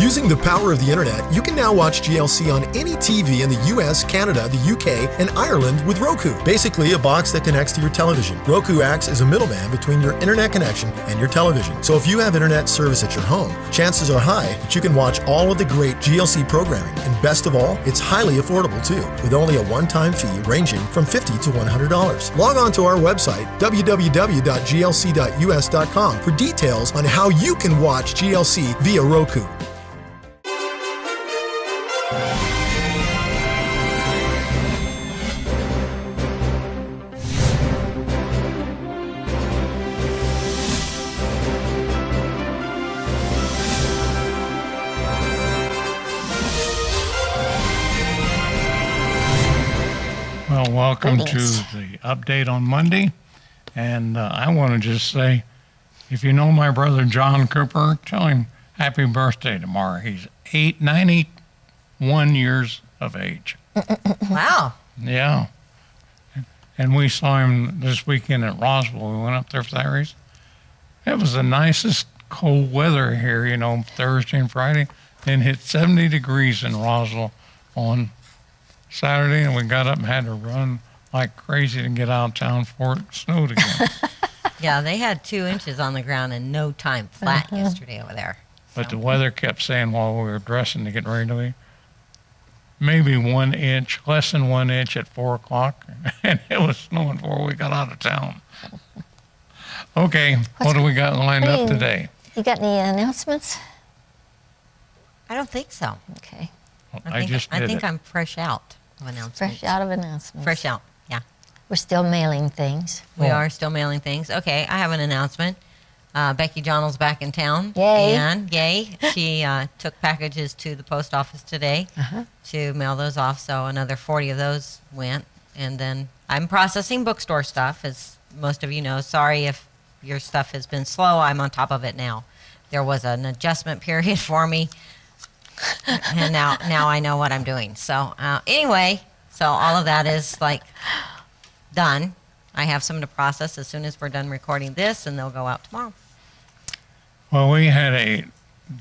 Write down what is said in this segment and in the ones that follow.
Using the power of the internet, you can now watch GLC on any TV in the US, Canada, the UK, and Ireland with Roku. Basically, a box that connects to your television. Roku acts as a middleman between your internet connection and your television. So if you have internet service at your home, chances are high that you can watch all of the great GLC programming. And best of all, it's highly affordable too, with only a one-time fee ranging from $50 to $100. Log on to our website, www.glc.us.com, for details on how you can watch GLC via Roku. Well, welcome to the update on Monday. And I want to just say, if you know my brother John Cooper, tell him happy birthday tomorrow. He's 91 years of age. Wow. Yeah. And we saw him this weekend at Roswell. We went up there for that reason. It was the nicest cold weather here, you know, Thursday and Friday. And hit 70 degrees in Roswell on Saturday, and we got up and had to run like crazy to get out of town before it snowed again. Yeah, they had 2 inches on the ground in no time flat yesterday over there. But the weather kept saying while we were dressing to get ready to leave, maybe 1 inch, less than 1 inch at 4 o'clock, and it was snowing before we got out of town. Okay, what do we got lined up today? You got any announcements? I don't think so. Okay. Well, I think I'm fresh out of announcements. Fresh out of announcements. Fresh out, yeah. We're still mailing things. We are still mailing things. Okay, I have an announcement. Becky Johnell's back in town. Yay. And yay, she took packages to the post office today to mail those off. So another 40 of those went. And then I'm processing bookstore stuff, as most of you know. Sorry if your stuff has been slow. I'm on top of it now. There was an adjustment period for me. And now I know what I'm doing. So anyway, so all of that is like done. I have some to process as soon as we're done recording this, and they'll go out tomorrow. Well, we had a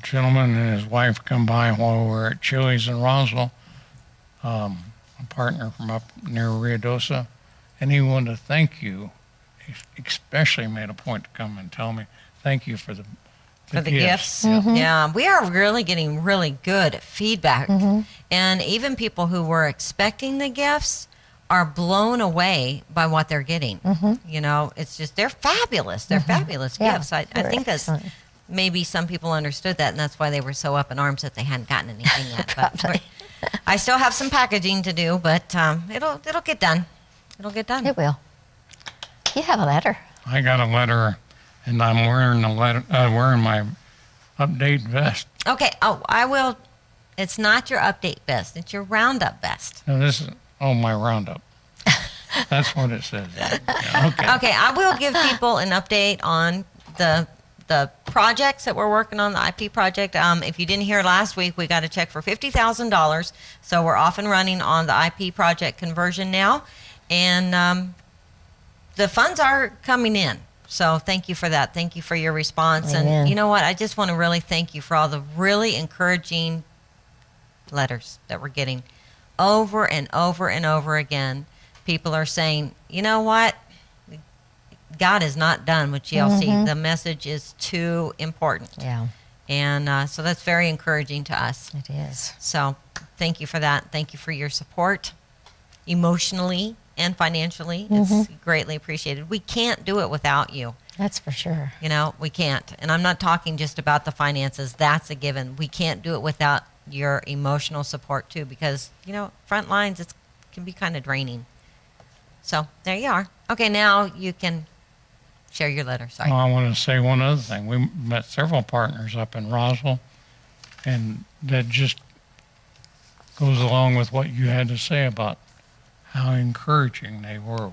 gentleman and his wife come by while we were at Chili's in Roswell, a partner from up near Ruidosa, and he wanted to thank you. He especially made a point to come and tell me thank you for the gifts. Yeah, we are really getting really good feedback. And even people who were expecting the gifts are blown away by what they're getting. You know, it's just, they're fabulous. They're fabulous gifts. I think that's maybe some people understood that, and that's why they were so up in arms that they hadn't gotten anything yet. But I still have some packaging to do, but it'll get done. It'll get done. It will. You have a letter. I got a letter, and I'm wearing wearing my update vest. Okay. Oh, I will. It's not your update vest. It's your roundup vest. No, this is my roundup. That's what it says. Yeah, okay. Okay. I will give people an update on the projects that we're working on, the IP project. If you didn't hear last week, we got a check for $50,000. So we're off and running on the IP project conversion now, and the funds are coming in. So thank you for that. Thank you for your response. Amen. And you know what? I just want to really thank you for all the really encouraging letters that we're getting over and over and over again. People are saying, you know what? God is not done with GLC. The message is too important. Yeah. And so that's very encouraging to us. It is. So thank you for that. Thank you for your support emotionally and financially. It's greatly appreciated. We can't do it without you. That's for sure. You know, we can't. And I'm not talking just about the finances. That's a given. We can't do it without your emotional support too, because, you know, front lines, it can be kind of draining. So there you are. Okay, now you can share your letter. Sorry. Well, I want to say one other thing. We met several partners up in Roswell, and that just goes along with what you had to say about how encouraging they were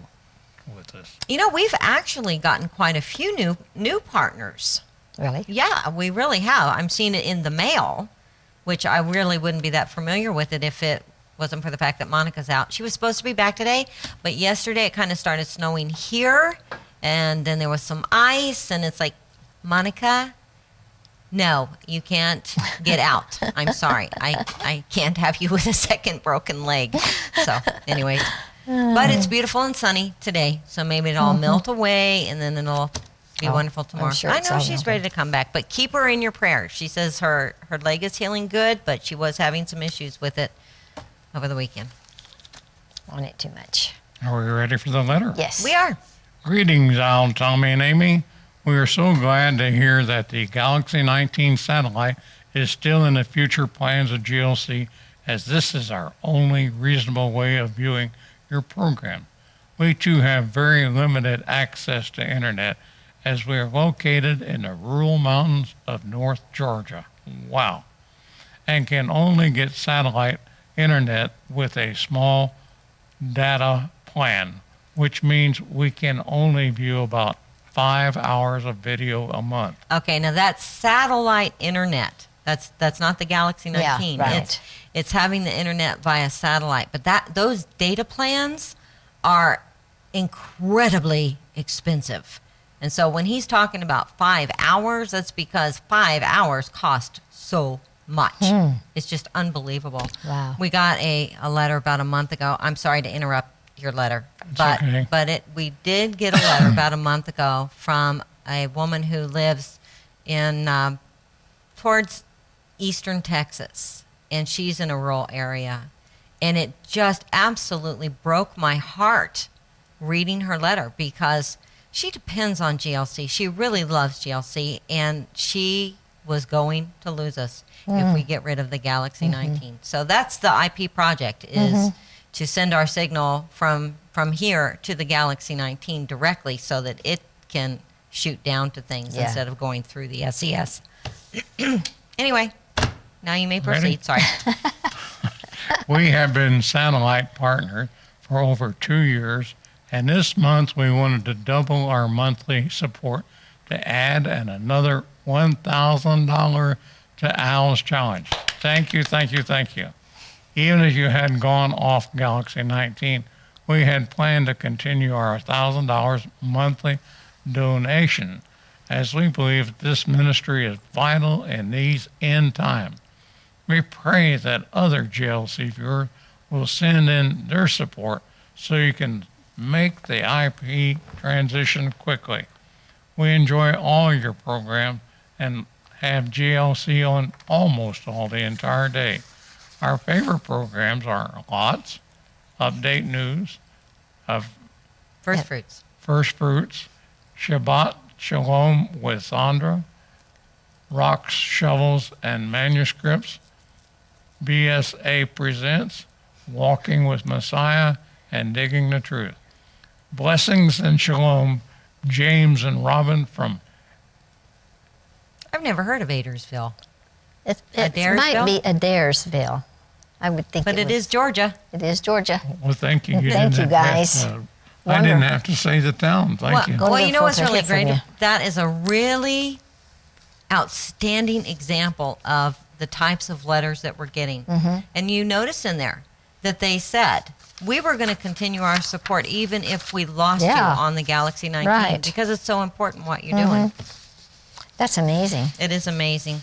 with us. You know, we've actually gotten quite a few new partners. Really? Yeah, we really have. I'm seeing it in the mail, which I really wouldn't be that familiar with it if it wasn't for the fact that Monica's out. She was supposed to be back today, but yesterday it kind of started snowing here, and then there was some ice, and it's like, Monica, No, you can't get out. I'm sorry. I can't have you with a second broken leg. So, anyway. But it's beautiful and sunny today, so maybe it'll all melt away, and then it'll be wonderful tomorrow. sure I it's know all she's melting. ready to come back, but keep her in your prayers. She says her leg is healing good, but she was having some issues with it over the weekend. On it too much. Are we ready for the letter? Yes. We are. Greetings, Al, Tommy, and Amy. We are so glad to hear that the Galaxy 19 satellite is still in the future plans of GLC, as this is our only reasonable way of viewing your program. We too have very limited access to internet, as we are located in the rural mountains of North Georgia. Wow. And can only get satellite internet with a small data plan, which means we can only view about 5 hours of video a month. Okay, now that's satellite internet. That's not the Galaxy 19. Yeah, right. It's having the internet via satellite. But those data plans are incredibly expensive. And so when he's talking about 5 hours, that's because 5 hours cost so much. It's just unbelievable. Wow. We got a letter about a month ago. I'm sorry to interrupt your letter, It's okay. but we did get a letter about a month ago from a woman who lives in towards eastern Texas, and she's in a rural area, and it just absolutely broke my heart reading her letter because she depends on GLC. She really loves GLC, and she was going to lose us if we get rid of the Galaxy 19. So that's the IP project, is to send our signal from here to the Galaxy 19 directly so that it can shoot down to things Yeah. instead of going through the SES. Anyway, now you may proceed. Ready? Sorry. We have been satellite partnered for over 2 years, and this month we wanted to double our monthly support to add another $1,000 to Al's challenge. Thank you, thank you, thank you. Even if you had gone off Galaxy 19, we had planned to continue our $1,000 monthly donation, as we believe this ministry is vital in these end times. We pray that other GLC viewers will send in their support so you can make the IP transition quickly. We enjoy all your programs and have GLC on almost all the entire day. Our favorite programs are Lots, Update News, of First fruits. First Fruits, Shabbat Shalom with Sandra, Rocks, Shovels, and Manuscripts, BSA Presents, Walking with Messiah, and Digging the Truth. Blessings and Shalom, James and Robin from I've never heard of Adairsville, It Adairsville? might be Adairsville. I would think but it was. is Georgia. It is Georgia. Well, thank you. Thank you, didn't have guys. to- I didn't have to say the town. Thank you. Well, you know what's Wonderful to really hear from great? you. That is a really outstanding example of the types of letters that we're getting. And you notice in there that they said, we were going to continue our support even if we lost you Yeah. on the Galaxy 19 Right. because it's so important what you're doing. That's amazing. It is amazing.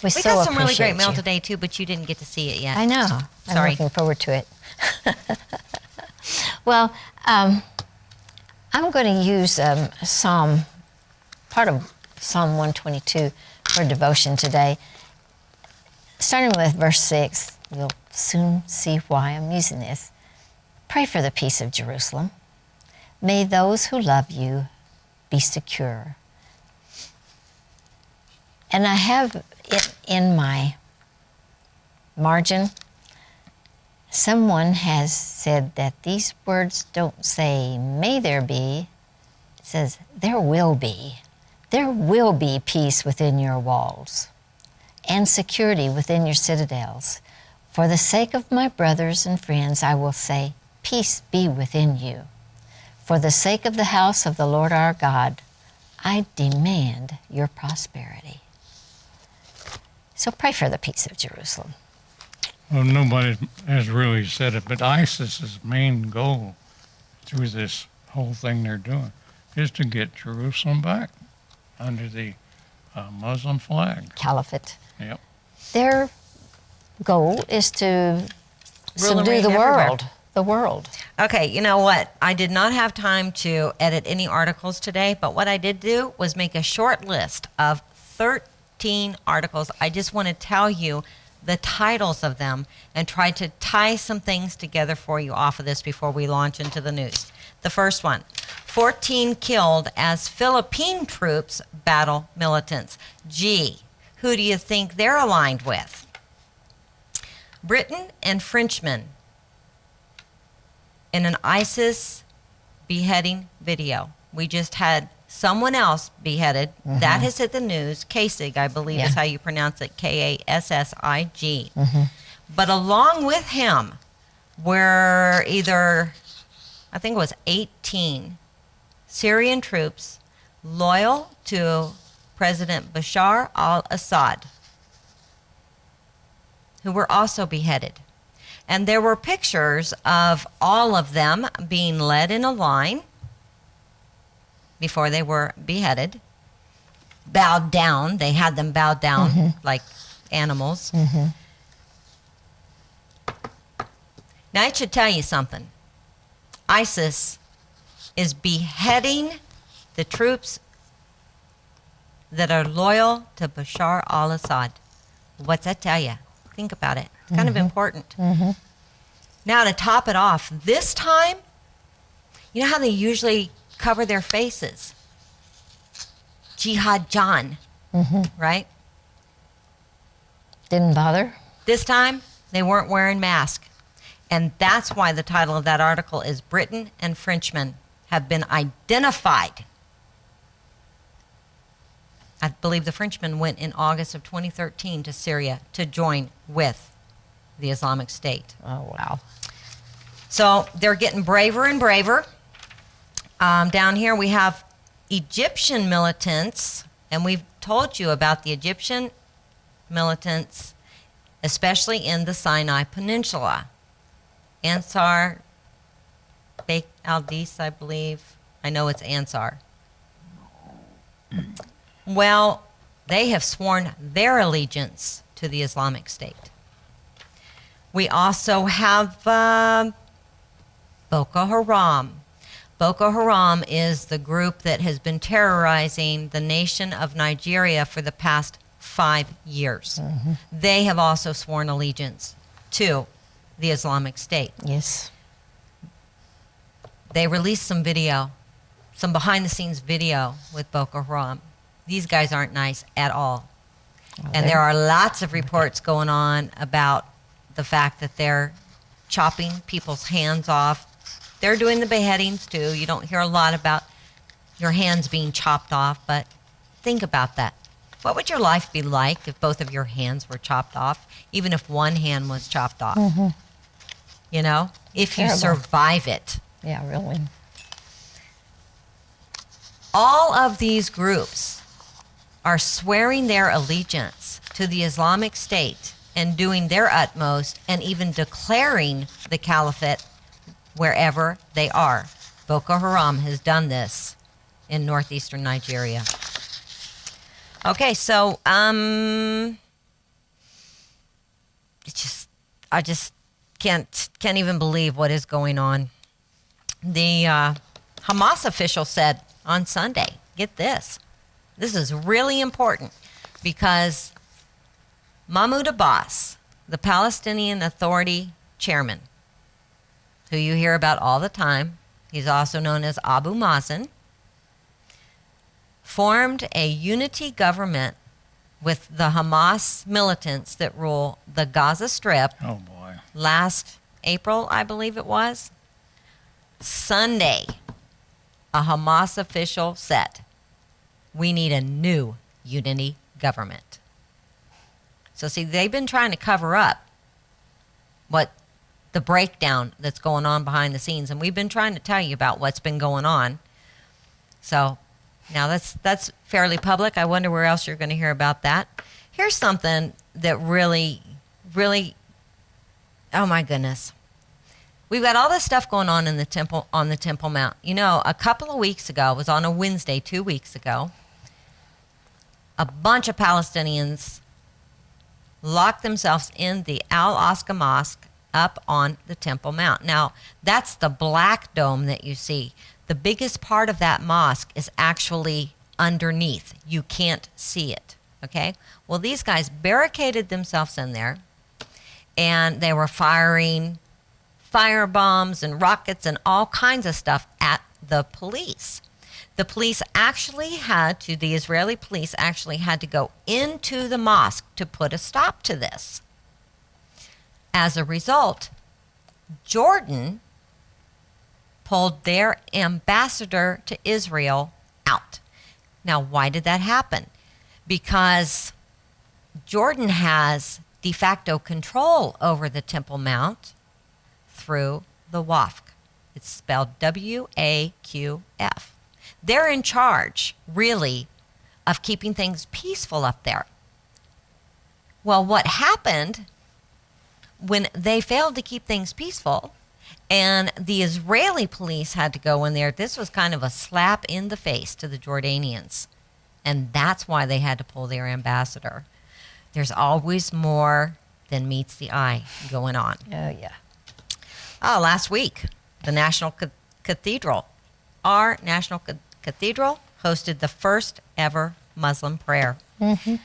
We We so got some really great appreciate mail you. today, too, but you didn't get to see it yet. I know. I'm Sorry. looking forward to it. Well, I'm going to use part of Psalm 122 for devotion today. Starting with verse 6, you'll soon see why I'm using this. Pray for the peace of Jerusalem. May those who love you be secure. And I have it in my margin. Someone has said that these words don't say, may there be. It says, there will be. There will be peace within your walls and security within your citadels. For the sake of my brothers and friends, I will say, peace be within you. For the sake of the house of the Lord our God, I demand your prosperity. So pray for the peace of Jerusalem. Well, nobody has really said it, but ISIS's main goal through this whole thing they're doing is to get Jerusalem back under the A Muslim flag. caliphate. Yep. Their goal is to Rule and subdue reign the everywhere. world. The world. Okay, you know what? I did not have time to edit any articles today, but what I did do was make a short list of 13 articles. I just want to tell you the titles of them and try to tie some things together for you off of this before we launch into the news. The first one, 14 killed as Philippine troops battle militants. Gee, who do you think they're aligned with? Britain and Frenchmen in an ISIS beheading video. We just had someone else beheaded. That has hit the news. Kasig, I believe is how you pronounce it, Kassig. But along with him were either, I think it was 18 Syrian troops loyal to President Bashar al-Assad, who were also beheaded. And there were pictures of all of them being led in a line before they were beheaded, bowed down. They had them bowed down like animals. Now, I should tell you something. ISIS is beheading the troops that are loyal to Bashar al-Assad. What's that tell you? Think about it. It's kind of important. Now, to top it off, this time, you know how they usually cover their faces? Jihad John, right? Didn't bother? This time, they weren't wearing masks. And that's why the title of that article is Britain and Frenchmen have been identified. I believe the Frenchmen went in August of 2013 to Syria to join with the Islamic State. Oh, wow. So they're getting braver and braver. Down here we have Egyptian militants, and we've told you about the Egyptian militants, especially in the Sinai Peninsula. Ansar Bek al-Dis, I believe. I know it's Ansar. Well, they have sworn their allegiance to the Islamic State. We also have Boko Haram. Boko Haram is the group that has been terrorizing the nation of Nigeria for the past 5 years. They have also sworn allegiance to the Islamic State. Yes. They released some video, some behind-the-scenes video with Boko Haram. These guys aren't nice at all. And there are lots of reports going on about the fact that they're chopping people's hands off. They're doing the beheadings too. You don't hear a lot about your hands being chopped off, but think about that. What would your life be like if both of your hands were chopped off, even if one hand was chopped off? You know, if you Terrible. survive it. Yeah, really. All of these groups are swearing their allegiance to the Islamic State and doing their utmost and even declaring the caliphate wherever they are. Boko Haram has done this in northeastern Nigeria. Okay, so I just can't even believe what is going on. The Hamas official said on Sunday, get this. This is really important because Mahmoud Abbas, the Palestinian Authority chairman, who you hear about all the time, he's also known as Abu Mazen, formed a unity government with the Hamas militants that rule the Gaza Strip. Oh, boy. Last April, I believe it was. Sunday, a Hamas official said, we need a new unity government. So see, they've been trying to cover up what the breakdown that's going on behind the scenes, and we've been trying to tell you about what's been going on. So now that's fairly public. I wonder where else you're going to hear about that. Here's something that really, oh my goodness. We've got all this stuff going on in the temple, on the Temple Mount. You know, a couple of weeks ago, it was on a Wednesday, 2 weeks ago, a bunch of Palestinians locked themselves in the Al-Aqsa Mosque up on the Temple Mount. Now, that's the black dome that you see. The biggest part of that mosque is actually underneath. You can't see it, okay? Well, these guys barricaded themselves in there, and they were firing fire bombs and rockets and all kinds of stuff at the police. The Israeli police actually had to go into the mosque to put a stop to this. As a result, Jordan pulled their ambassador to Israel out. Now, why did that happen? Because Jordan has de facto control over the Temple Mount through the Waqf. It's spelled W-A-Q-F. They're in charge, really, of keeping things peaceful up there. Well, what happened when they failed to keep things peaceful and the Israeli police had to go in there, this was kind of a slap in the face to the Jordanians. And that's why they had to pull their ambassador. There's always more than meets the eye going on. Oh, yeah. Oh, last week, the National Cathedral, our National Cathedral, hosted the first ever Muslim prayer. Mm-hmm.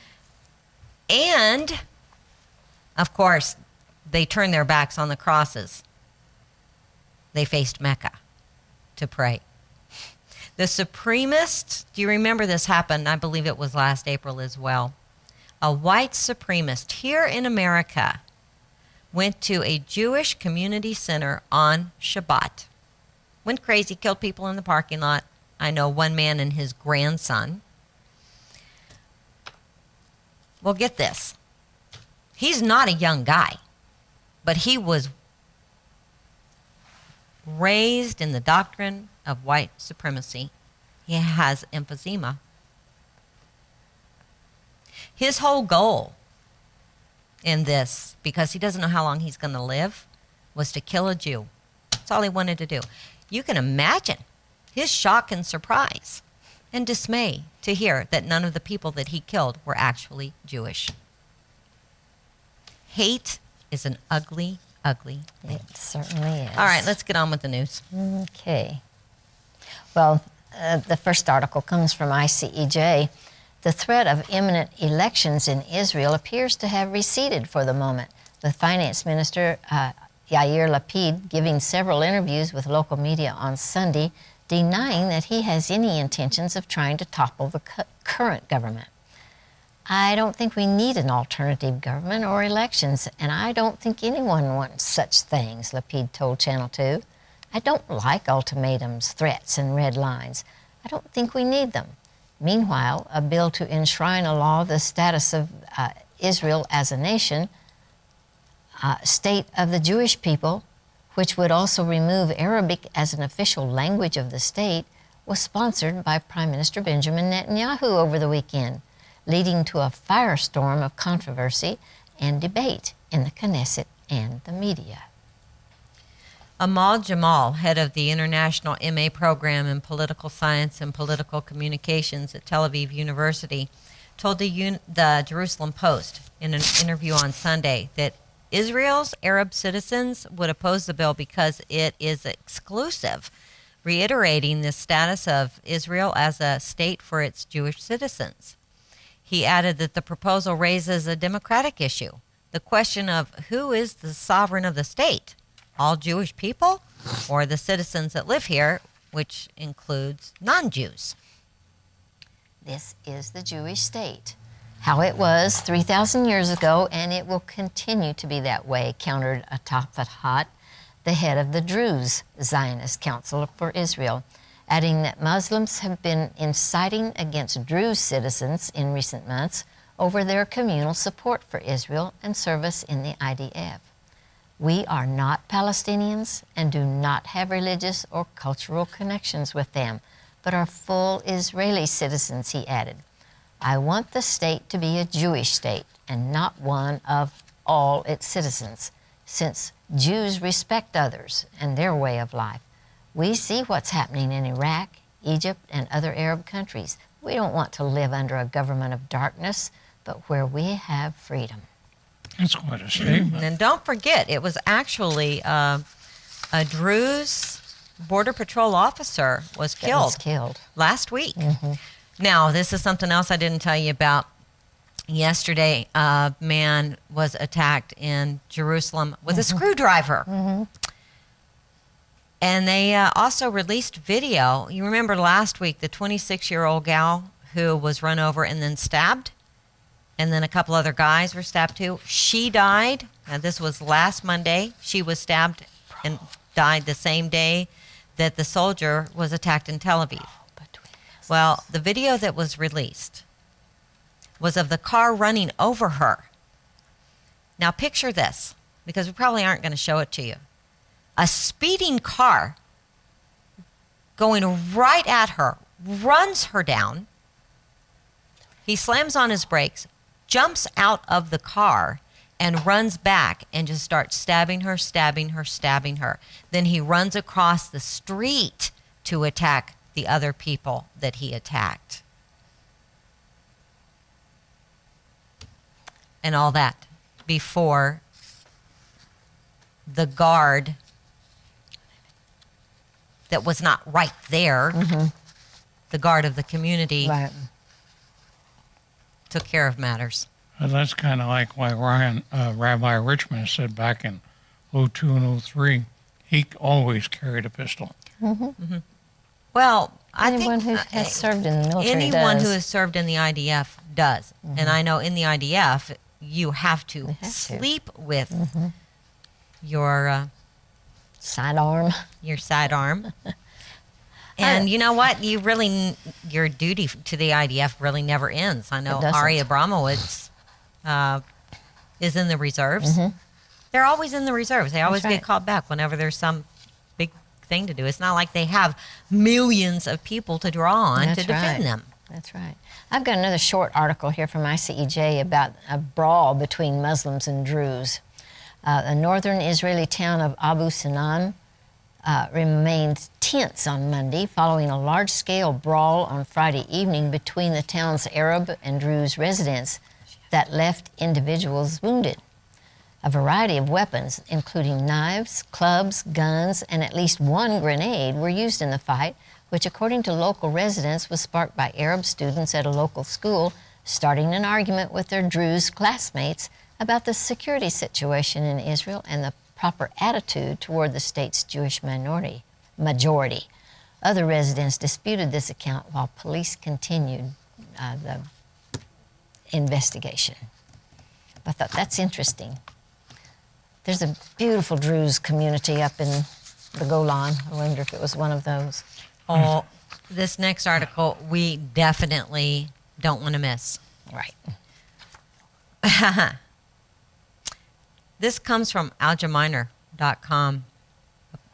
And, of course, they turned their backs on the crosses. They faced Mecca to pray. The supremacists, do you remember this happened? I believe it was last April as well. A white supremacist here in America went to a Jewish community center on Shabbat. Went crazy, killed people in the parking lot. I know one man and his grandson. Well, get this. He's not a young guy, but he was raised in the doctrine of white supremacy. He has emphysema. His whole goal in this, because he doesn't know how long he's going to live, was to kill a Jew. That's all he wanted to do. You can imagine his shock and surprise and dismay to hear that none of the people that he killed were actually Jewish. Hate is an ugly, ugly thing. It certainly is. All right, let's get on with the news. Okay. Well, the first article comes from ICEJ. The threat of imminent elections in Israel appears to have receded for the moment, with Finance Minister Yair Lapid giving several interviews with local media on Sunday, denying that he has any intentions of trying to topple the current government. I don't think we need an alternative government or elections, and I don't think anyone wants such things, Lapid told Channel 2. I don't like ultimatums, threats, and red lines. I don't think we need them. Meanwhile, a bill to enshrine a law the status of Israel as a nation, state of the Jewish people, which would also remove Arabic as an official language of the state, was sponsored by Prime Minister Benjamin Netanyahu over the weekend, leading to a firestorm of controversy and debate in the Knesset and the media. Amal Jamal, head of the International MA program in Political Science and Political Communications at Tel Aviv University, told the Jerusalem Post in an interview on Sunday that Israel's Arab citizens would oppose the bill because it is exclusive, reiterating the status of Israel as a state for its Jewish citizens. He added that the proposal raises a democratic issue, the question of who is the sovereign of the state, all Jewish people or the citizens that live here, which includes non-Jews. This is the Jewish state, how it was 3,000 years ago, and it will continue to be that way, countered Ataf Hat, the head of the Druze Zionist Council for Israel, adding that Muslims have been inciting against Druze citizens in recent months over their communal support for Israel and service in the IDF. We are not Palestinians and do not have religious or cultural connections with them, but are full Israeli citizens, he added. I want the state to be a Jewish state and not one of all its citizens, since Jews respect others and their way of life. We see what's happening in Iraq, Egypt, and other Arab countries. We don't want to live under a government of darkness, but where we have freedom. That's quite a statement. And don't forget, it was actually a Druze Border Patrol officer was killed last week. Now, this is something else I didn't tell you about. Yesterday, a man was attacked in Jerusalem with a screwdriver. And they also released video. You remember last week, the 26-year-old gal who was run over and then stabbed? And then a couple other guys were stabbed too. She died. This was last Monday. She was stabbed and died the same day that the soldier was attacked in Tel Aviv. Well, the video that was released was of the car running over her. Now picture this, because we probably aren't going to show it to you. A speeding car going right at her, runs her down. He slams on his brakes, jumps out of the car, and runs back and just starts stabbing her, stabbing her, stabbing her. Then he runs across the street to attack the other people that he attacked. And all that before the guard that was not right there, the guard of the community, took care of matters. Well, that's kind of like why Rabbi Richmond said back in 02 and 03, he always carried a pistol. Well, Anyone who has served in the military anyone does. who has served in the IDF does. And I know in the IDF, you have to sleep with your sidearm. Your sidearm. And you know what? You really, your duty to the IDF really never ends. I know Ari Abramowitz is in the reserves. They're always in the reserves. They always get called back whenever there's some big thing to do. It's not like they have millions of people to draw on to defend them. That's right. I've got another short article here from ICEJ about a brawl between Muslims and Druze. The northern Israeli town of Abu Sinan remained tense on Monday following a large-scale brawl on Friday evening between the town's Arab and Druze residents that left individuals wounded. A variety of weapons, including knives, clubs, guns, and at least one grenade were used in the fight, which, according to local residents, was sparked by Arab students at a local school starting an argument with their Druze classmates about the security situation in Israel and the proper attitude toward the state's Jewish majority. Other residents disputed this account while police continued the investigation. I thought that's interesting. There's a beautiful Druze community up in the Golan. I wonder if it was one of those. Oh, this next article we definitely don't want to miss. Right. This comes from aljaminer.com,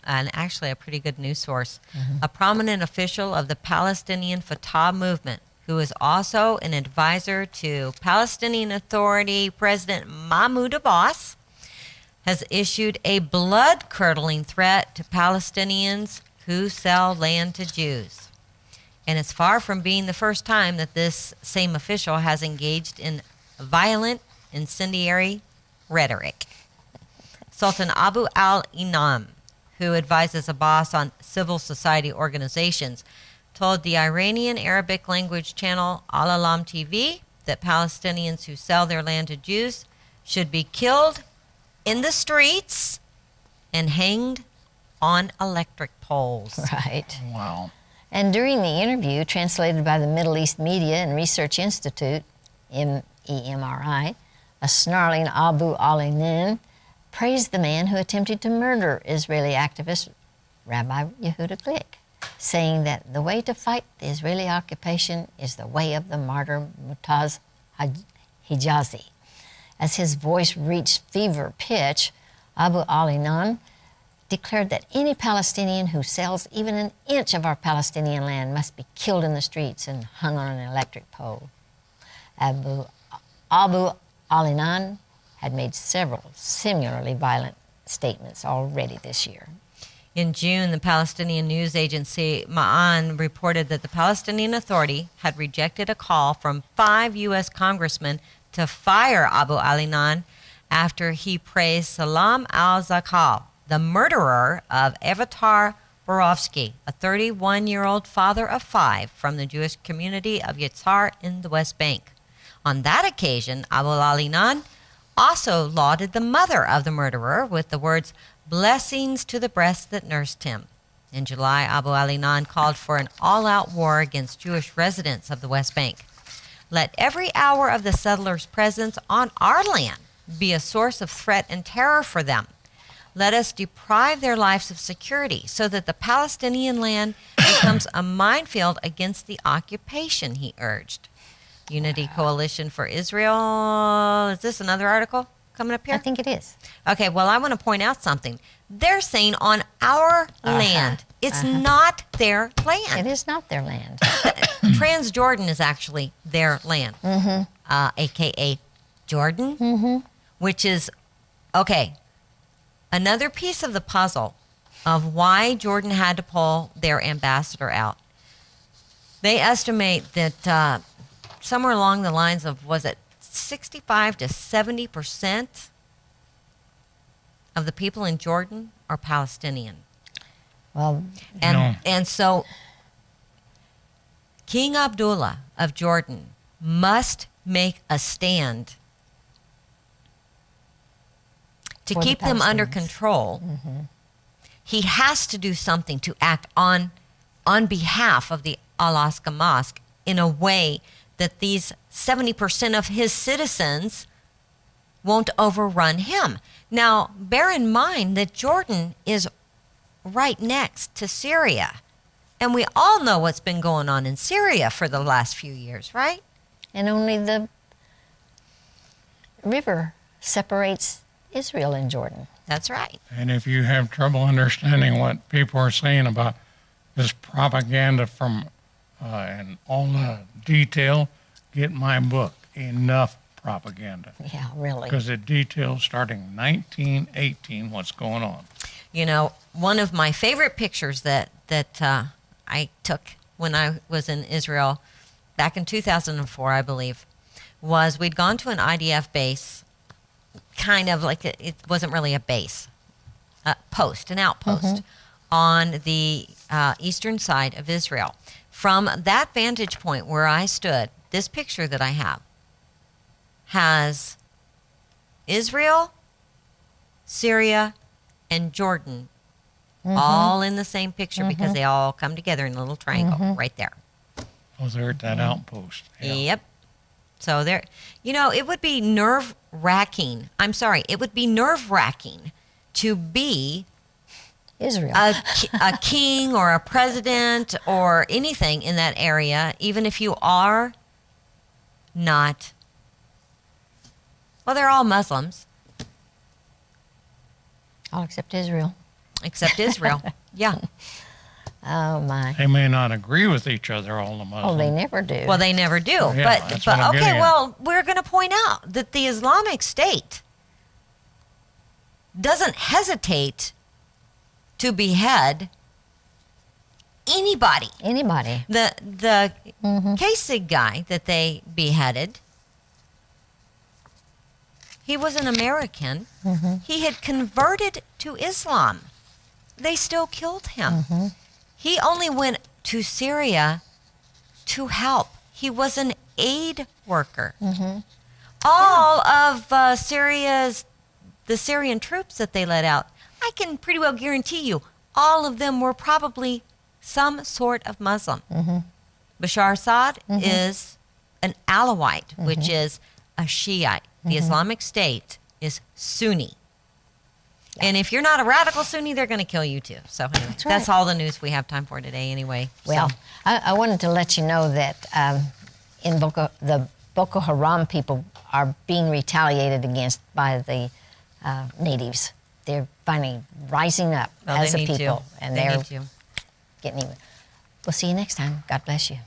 and actually a pretty good news source. A prominent official of the Palestinian Fatah movement, who is also an advisor to Palestinian Authority President Mahmoud Abbas, has issued a blood-curdling threat to Palestinians who sell land to Jews. And it's far from being the first time that this same official has engaged in violent, incendiary rhetoric. Sultan Abu al-Inam, who advises Abbas on civil society organizations, told the Iranian Arabic language channel Al-Alam TV that Palestinians who sell their land to Jews should be killed in the streets and hanged on electric poles. Right. Wow. And during the interview, translated by the Middle East Media and Research Institute, MEMRI, a snarling Abu al-Inin praised the man who attempted to murder Israeli activist Rabbi Yehuda Glick, saying that the way to fight the Israeli occupation is the way of the martyr Mutaz Hijazi. As his voice reached fever pitch, Abu al-Inan declared that any Palestinian who sells even an inch of our Palestinian land must be killed in the streets and hung on an electric pole. Abu al-Inan had made several similarly violent statements already this year. In June, the Palestinian news agency Ma'an reported that the Palestinian Authority had rejected a call from 5 U.S. congressmen to fire Abu Alinan after he praised Salam al-Zakal, the murderer of Evitar Borovsky, a 31-year-old father of 5 from the Jewish community of Yitzhar in the West Bank. On that occasion, Abu Alinan also lauded the mother of the murderer with the words, "Blessings to the breast that nursed him." In July, Abu Alinan called for an all-out war against Jewish residents of the West Bank. Let every hour of the settlers' presence on our land be a source of threat and terror for them. Let us deprive their lives of security so that the Palestinian land becomes a minefield against the occupation, he urged. Unity Coalition for Israel. Is this another article coming up here? I think it is. Okay, well, I want to point out something. They're saying on our land. It's not their land. It is not their land. Transjordan is actually their land, a.k.a. Jordan, which is, okay, another piece of the puzzle of why Jordan had to pull their ambassador out. They estimate that somewhere along the lines of, was it 65 to 70% of the people in Jordan are Palestinian. Well, And so King Abdullah of Jordan must make a stand to keep them under control. He has to do something to act on behalf of the Al-Aqsa Mosque in a way that these 70% of his citizens won't overrun him. Now, bear in mind that Jordan is right next to Syria. And we all know what's been going on in Syria for the last few years, right? and only the river separates Israel and Jordan. That's right. And if you have trouble understanding what people are saying about this propaganda from and all the detail, get my book, Enough Propaganda. Yeah, really. Because it details starting 1918 what's going on. You know, one of my favorite pictures that I took when I was in Israel back in 2004, I believe, was we'd gone to an IDF base, kind of like it wasn't really a base, an outpost on the eastern side of Israel. From that vantage point where I stood, this picture that I have has Israel, Syria, and Jordan all in the same picture because they all come together in a little triangle right there. Oh, they're at that outpost. Yeah. Yep. So there, you know, it would be nerve-wracking. I'm sorry, it would be nerve-wracking to be Israel. a king or a president or anything in that area, even if you are not. Well, they're all Muslims. All except Israel. Except Israel. Yeah. Oh, my. They may not agree with each other, all the Muslims. Oh, they never do. Well, they never do. Yeah, that's but what I'm okay, getting at. well, we're going to point out that the Islamic State doesn't hesitate to behead anybody. Anybody. The Kasich guy that they beheaded, he was an American. He had converted to Islam. They still killed him. He only went to Syria to help. He was an aid worker. All of the Syrian troops that they let out, I can pretty well guarantee you, all of them were probably some sort of Muslim. Bashar Assad is an Alawite, which is a Shiite. The Islamic State is Sunni. And if you're not a radical Sunni, they're going to kill you too. So anyway, that's all the news we have time for today anyway. Well, I wanted to let you know that the Boko Haram people are being retaliated against by the natives. They're finally rising up as a people. And they're getting even. We'll see you next time. God bless you.